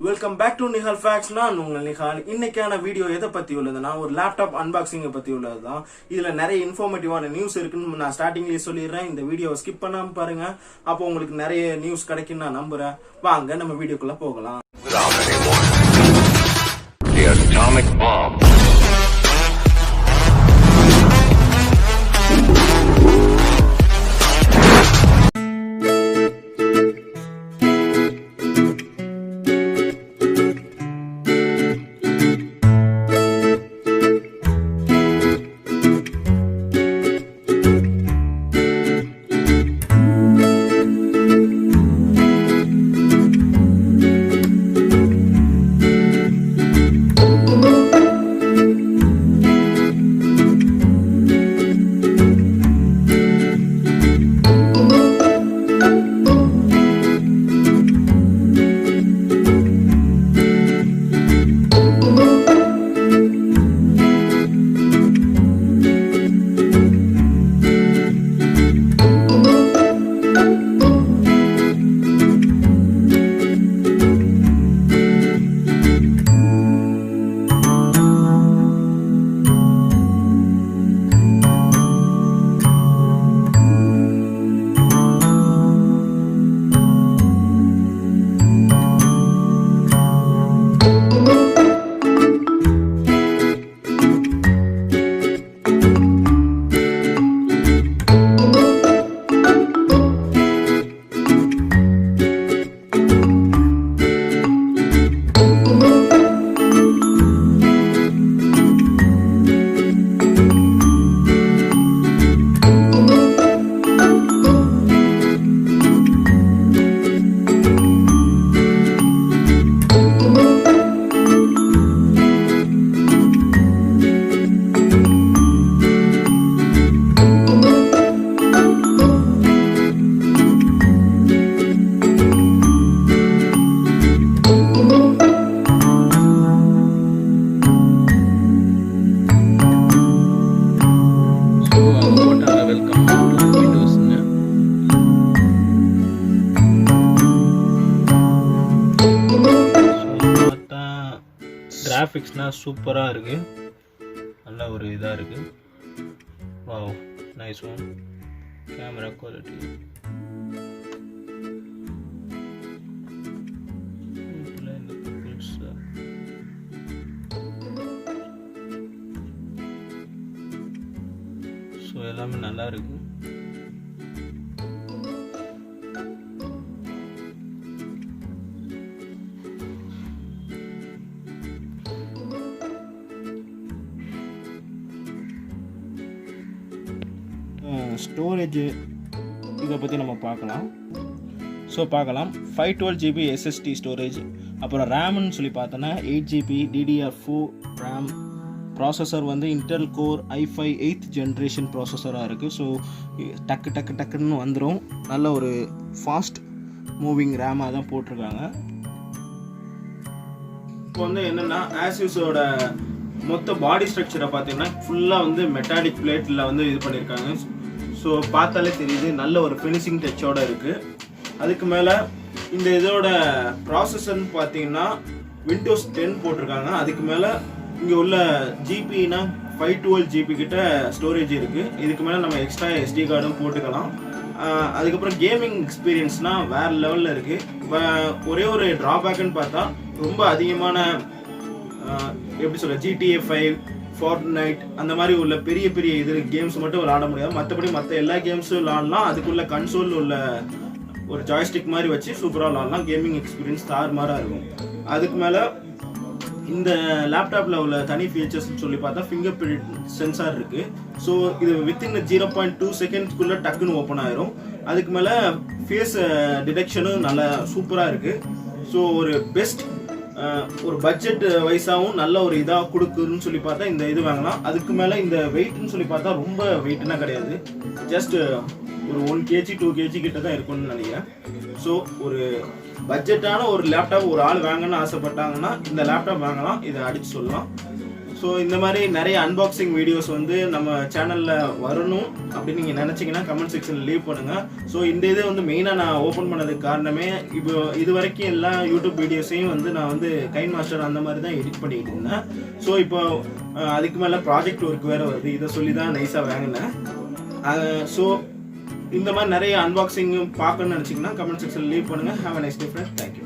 Welcome back to Nihalfacts. நான் உங்கள் நிஹால். இன்னைக்கான வீடியோ எதை பத்தி உள்ளதுன்னா ஒரு லேப்டாப் அன்பாக்சிங் பத்தி உள்ளதுதான். இதுல நிறைய இன்ஃபர்மேட்டிவான நியூஸ் இருக்குன்னு நான் ஸ்டார்டிங்லயே சொல்லிடுறேன். இந்த வீடியோவை ஸ்கிப் பண்ணாம பாருங்க. அப்போ உங்களுக்கு நிறைய நியூஸ் கிடைக்கும் நான் நம்புறேன். வாங்க நம்ம வீடியோக்குள்ள போகலாம். The atomic bomb. கிராஃபிக்ஸ்னா சூப்பராக இருக்கு, நல்ல ஒரு இதாக இருக்கு. Wow, nice one. Camera quality so எல்லாமே நல்லா இருக்கு. ஸ்டோரேஜ் இதை பற்றி நம்ம பார்க்கலாம். 512 GB SSD ஸ்டோரேஜ், அப்புறம் ரேம்னு சொல்லி பார்த்தோன்னா 8 GB DDR4 RAM. ப்ராசஸர் வந்து Intel core i5 8th generation ப்ராசஸராக இருக்குது. ஸோ டக்குன்னு வந்துடும். நல்ல ஒரு ஃபாஸ்ட் மூவிங் ரேமாக தான் போட்டிருக்காங்க. இப்போ வந்து என்னென்னா ஆசூஸோட மொத்த பாடி ஸ்ட்ரக்சரை பார்த்தீங்கன்னா ஃபுல்லாக வந்து மெட்டாலிக் பிளேட்டில் வந்து இது பண்ணியிருக்காங்க. ஸோ பார்த்தாலே தெரியுது, நல்ல ஒரு ஃபினிஷிங் டச்சோட இருக்குது. அதுக்கு மேலே இந்த இதோட ப்ராசஸர்னு பார்த்தீங்கன்னா விண்டோஸ் 10 போட்டிருக்காங்க. அதுக்கு மேலே இங்கே உள்ள ஜிபினா 512 GB கிட்ட ஸ்டோரேஜ் இருக்குது. இதுக்கு மேலே நம்ம எக்ஸ்ட்ரா SD கார்டும் போட்டுக்கலாம். அதுக்கப்புறம் கேமிங் எக்ஸ்பீரியன்ஸ்னால் வேறு லெவலில் இருக்குது. ஒரே ஒரு ட்ராபேக்குன்னு பார்த்தா ரொம்ப அதிகமான எப்படி சொல்ல GTA 5 Fortnite அந்த மாதிரி உள்ள பெரிய இது கேம்ஸ் மட்டும் விளாட முடியாது. மற்றபடி மற்ற எல்லா கேம்ஸும் விளாடலாம். அதுக்குள்ள கன்சோல் உள்ள ஒரு ஜாய்ஸ்டிக் மாதிரி வச்சு சூப்பராக விளாடலாம். கேமிங் எக்ஸ்பீரியன்ஸ் தாறுமாறாக இருக்கும். அதுக்கு மேலே இந்த லேப்டாப்பில் உள்ள தனி ஃபீச்சர்ஸ்னு சொல்லி பார்த்தா ஃபிங்கர் பிரிண்ட் சென்சார் இருக்குது. ஸோ இது வித்தின் 0.2 செகண்ட்ஸ்க்குள்ளே டக்குன்னு ஓப்பன் ஆயிரும். அதுக்கு மேலே ஃபேஸ் டிடெக்ஷனும் நல்லா சூப்பராக இருக்குது. ஸோ ஒரு பெஸ்ட் ஒரு பட்ஜெட் வைஸாகவும் நல்ல ஒரு இதாக கொடுக்குதுன்னு சொல்லி பார்த்தா இந்த இது வாங்கலாம். அதுக்கு மேலே இந்த வெயிட்னு சொல்லி பார்த்தா ரொம்ப வெயிட்னா கிடையாது, ஜஸ்ட் ஒரு 1 kg 2 kg கிட்ட தான் இருக்கும்னு நினைக்கிறேன். ஸோ ஒரு பட்ஜெட்டான ஒரு லேப்டாப் ஒரு ஆள் வாங்கன்னு ஆசைப்பட்டாங்கன்னா இந்த லேப்டாப் வாங்கலாம், இதை அடிச்சு சொல்லலாம். ஸோ இந்த மாதிரி நிறைய அன்பாக்சிங் வீடியோஸ் வந்து நம்ம சேனலில் வரணும் அப்படின்னு நீங்கள் நினச்சிங்கன்னா கமெண்ட் செக்ஷனில் லீவ் பண்ணுங்கள். ஸோ இந்த இது வந்து மெயினாக நான் ஓப்பன் பண்ணதுக்கு காரணமே இப்போ இது வரைக்கும் எல்லா யூடியூப் வீடியோஸையும் வந்து நான் வந்து கைன் மாஸ்டர் அந்த மாதிரி தான் எடிட் பண்ணிக்கிட்டு இருந்தேன். ஸோ இப்போ அதுக்கு மேலே ப்ராஜெக்ட் ஒர்க் வேறு வருது, இதை சொல்லி தான் நைஸாக வாங்கினேன். ஸோ இந்த மாதிரி நிறைய அன்பாக்சிங் பார்க்கணும்னு நினச்சிங்கன்னா கமெண்ட் செக்ஷனில் லீவ் பண்ணுங்கள். Have a nice day friends. Thank you.